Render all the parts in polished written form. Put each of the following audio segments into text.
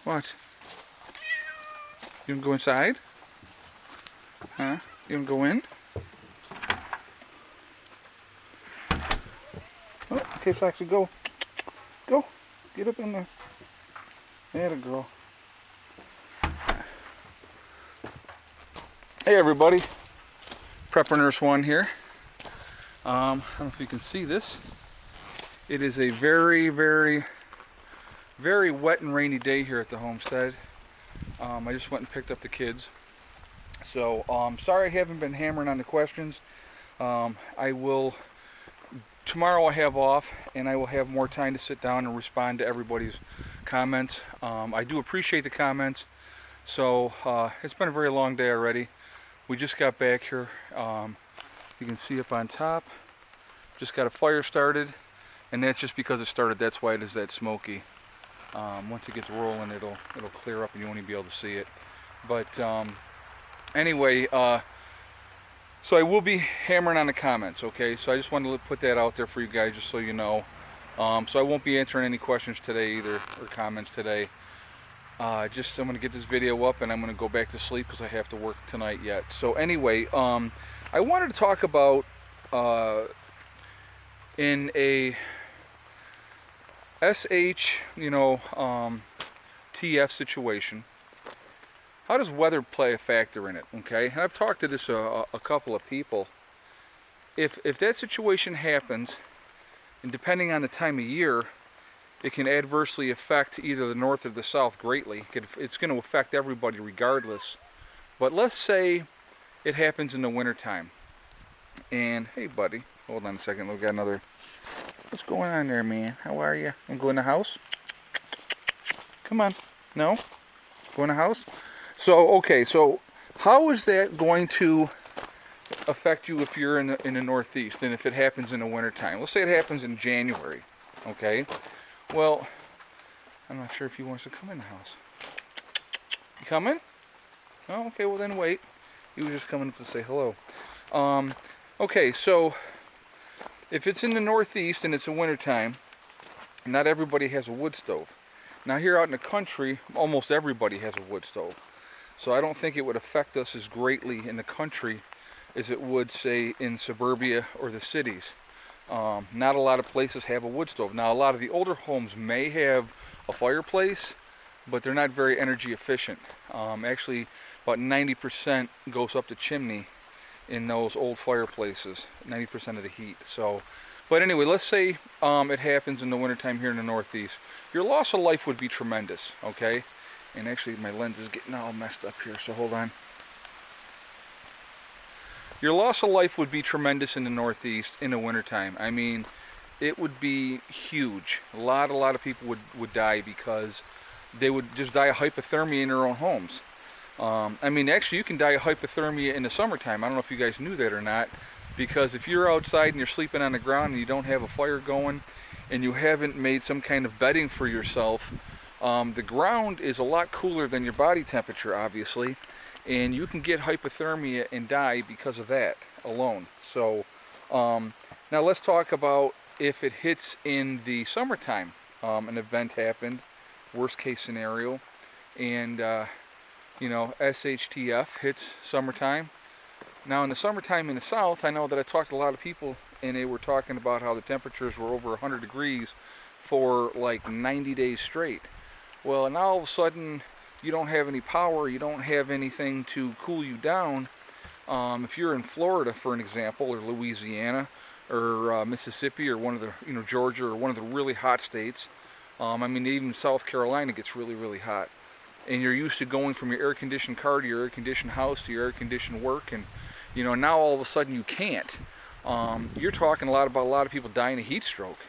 What? You wanna go inside? Huh? You wanna go in? Oh, okay, Foxy, go. Go. Get up in there. There, girl. Hey, everybody. Prepper Nurse 1 here. I don't know if you can see this. It is a very, very, very wet and rainy day here at the homestead. I just went and picked up the kids. So, sorry I haven't been hammering on the questions. I will, tomorrow I have off, and I will have more time to sit down and respond to everybody's comments. I do appreciate the comments. So, it's been a very long day already. We just got back here. You can see up on top, just got a fire started, and that's just because it started. That's why it is that smoky. Once it gets rolling, it'll clear up and you won't even be able to see it. But anyway, so I will be hammering on the comments, okay? So I just wanted to put that out there for you guys, just so you know. So I won't be answering any questions today either, or comments today. I'm going to get this video up and I'm going to go back to sleep because I have to work tonight yet. So anyway, I wanted to talk about in a S.H.T.F situation, how does weather play a factor in it? Okay, and I've talked to this a couple of people. If that situation happens, and depending on the time of year, it can adversely affect either the north or the south greatly. It's going to affect everybody regardless. But let's say it happens in the wintertime. And, hey buddy, hold on a second, we've got another... What's going on there, man? How are you? I'm going to the house? Come on. No? Go in the house? So, okay, so how is that going to affect you if you're in the Northeast and if it happens in the wintertime? Let's say it happens in January, okay? Well, I'm not sure if he wants to come in the house. You coming? Oh, okay, well then wait. He was just coming up to say hello. Okay, so if it's in the Northeast and it's a wintertime, not everybody has a wood stove. Now here out in the country, almost everybody has a wood stove. So I don't think it would affect us as greatly in the country as it would, say, in suburbia or the cities. Not a lot of places have a wood stove. Now a lot of the older homes may have a fireplace, but they're not very energy efficient. Actually, about 90% goes up the chimney in those old fireplaces, 90% of the heat. So, but anyway, let's say it happens in the wintertime here in the Northeast. Your loss of life would be tremendous, okay? And actually my lens is getting all messed up here, so hold on. Your loss of life would be tremendous in the Northeast in the wintertime. I mean, it would be huge. A lot of people would die because they would just die of hypothermia in their own homes. I mean, actually, you can die of hypothermia in the summertime. I don't know if you guys knew that or not, because if you're outside and you're sleeping on the ground and you don't have a fire going and you haven't made some kind of bedding for yourself, the ground is a lot cooler than your body temperature, obviously, and you can get hypothermia and die because of that alone. So now let's talk about if it hits in the summertime. An event happened, worst case scenario, and S.H.T.F hits summertime. Now in the summertime in the south, I know that I talked to a lot of people and they were talking about how the temperatures were over 100 degrees for like 90 days straight. Well, now all of a sudden you don't have any power, you don't have anything to cool you down. If you're in Florida, for an example, or Louisiana, or Mississippi, or one of the, Georgia, or one of the really hot states, I mean, even South Carolina gets really, really hot. And you're used to going from your air-conditioned car to your air-conditioned house to your air-conditioned work, and now all of a sudden you can't. You're talking about a lot of people dying of heat stroke.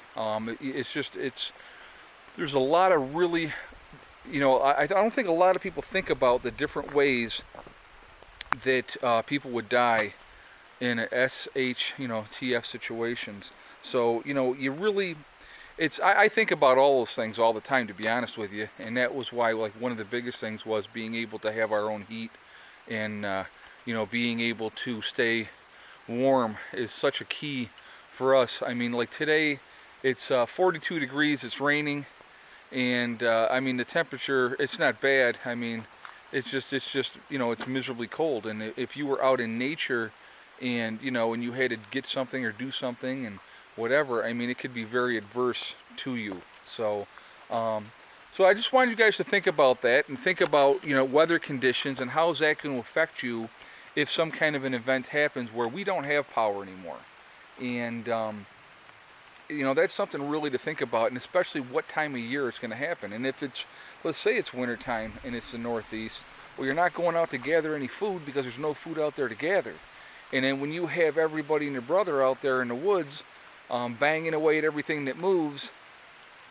There's a lot of really, I don't think a lot of people think about the different ways that people would die in a S.H.T.F situations. So, you really, I think about all those things all the time, to be honest with you, and that was why, like, one of the biggest things was being able to have our own heat, and being able to stay warm is such a key for us. I mean, like today, it's 42 degrees, it's raining, And I mean, the temperature, it's not bad. I mean, it's just you know, it's miserably cold. And if you were out in nature and you know, and you had to get something or do something and whatever, I mean, it could be very adverse to you. So so I just wanted you guys to think about that and think about, you know, weather conditions and how is that going to affect you if some kind of an event happens where we don't have power anymore. And you know, that's something really to think about, and especially what time of year it's going to happen. And if it's, let's say it's wintertime and it's the Northeast, well, you're not going out to gather any food because there's no food out there to gather. And then when you have everybody and your brother out there in the woods banging away at everything that moves,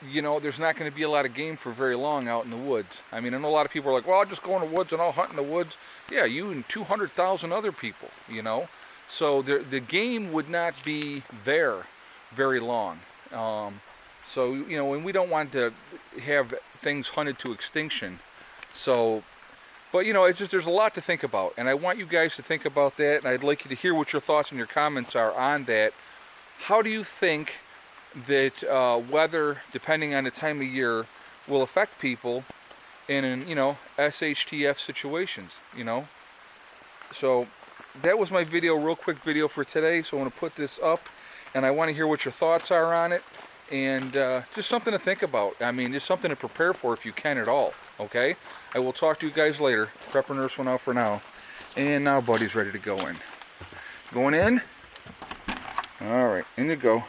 you know, there's not going to be a lot of game for very long out in the woods. I mean, I know a lot of people are like, well, I'll just go in the woods and I'll hunt in the woods. Yeah, you and 200,000 other people, you know. So the game would not be there very long. So, you know, and we don't want to have things hunted to extinction. So, but, you know, it's just, there's a lot to think about. And I want you guys to think about that. And I'd like you to hear what your thoughts and your comments are on that. How do you think that weather, depending on the time of year, will affect people in, you know, S.H.T.F situations, you know? So that was my video, real quick video for today. So I want to put this up, and I want to hear what your thoughts are on it, and just something to think about. I mean, just something to prepare for if you can at all, okay? I will talk to you guys later. Prepper Nurse went out for now, and now Buddy's ready to go in. Going in? All right, in you go.